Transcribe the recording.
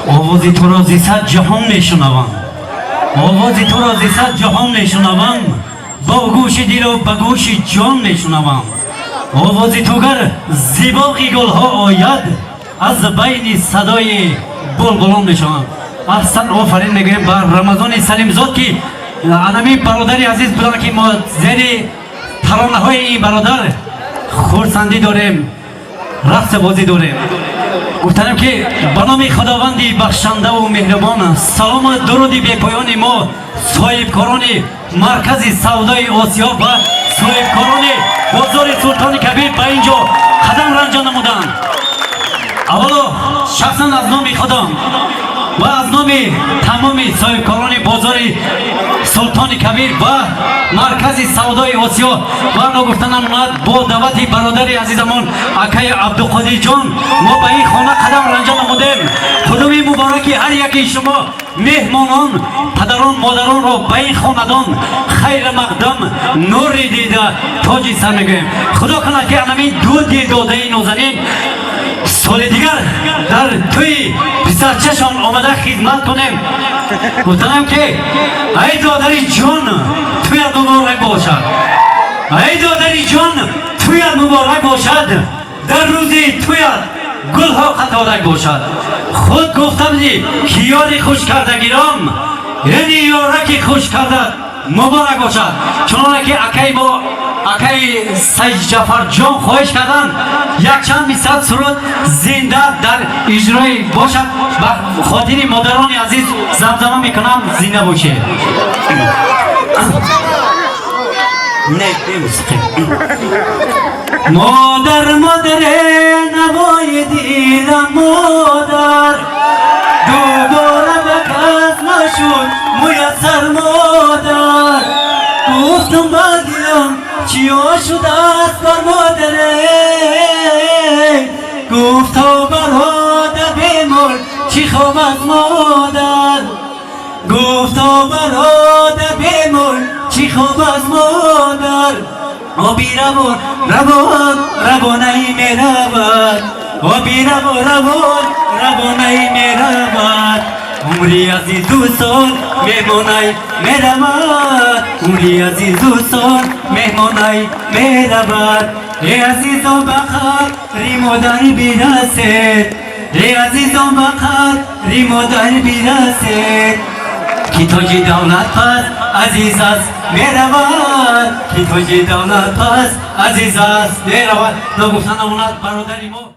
آوازی تو را زی صد جهان میشنوم، آوازی تو را زی صد جهان میشنوم، با گوش دل و با گوش جان میشنوم. آوازی تو گر زیباقی گلها آید، از بین صدای بلبلان میشنوم. احسن آفرین میگویم بر رمضان سلیمزاد که انمی برادری عزیز بودن که ما زیر ترانه های این برادر خورسندی داریم، رقص بازی داریم. گفتم که به نام خداوندی بخشنده و مهربان، سلام و درودی بی پایان ما صاحبکاران مرکز سودای آسیا و صاحبکاران بازار سلطان کبیر به اینجا قدم رنجان نمودند. اولا شخصا از نام خودم و از نام تمام صاحبکاران بازار سلطان کبیر و مرکز سودای آسیا و نگفتنم با دعوت برادری عزیزمون اکای عبدالقادر جان ما به این خانه قدم رنجان نمودیم. خدای مبارکی هر یکی شما مهمانان پدران مادران را به این خاندان خیر مقدم نوری دیده تاجی سر میگویم. خدا کنه که همین دو دل داده نازنین سال دیگر در توی پسرچشان آمده خدمت کنیم. گفتم که ای دادری جان تویت مبارک باشد، ای دادری جان تویت مبارک باشد، در روزی تویت گل ها قطارک باشد. خود گفتم که یاری خوش کرده گیرم، یعنی یارکی خوش کرده مبارک باشد. چنانه که اکی با اکی سید جعفر جان خواهش کردن یک چند میصد سرود زنده در اجرای باشد، به خاطر مادران عزیز زمزمه میکنم زنده باشه. مادر مادر نوای دیدم، مادر دوباره به کس نشد میسر. مادر گفتم بگیرم چیا شده است بر مادره، گفتا برادر بیمار چی خواب است مادر، گفتا برادر بیمار چی خواب است مادر. آبی روان روان روانه میرود، آبی روان روان روانه میرود، عمری عزیز و سال مهمانه میرود، عمری عزیز و سال مهمانه میرود. ای عزیزان بخیر ری مادر بیرسید، ای عزیزان بخیر ری مادر بیرسید، کی تاج دولت پس عزیز است میرود، کی تاج دولت پس عزیز است میرود. نگفتن امانت برادری ما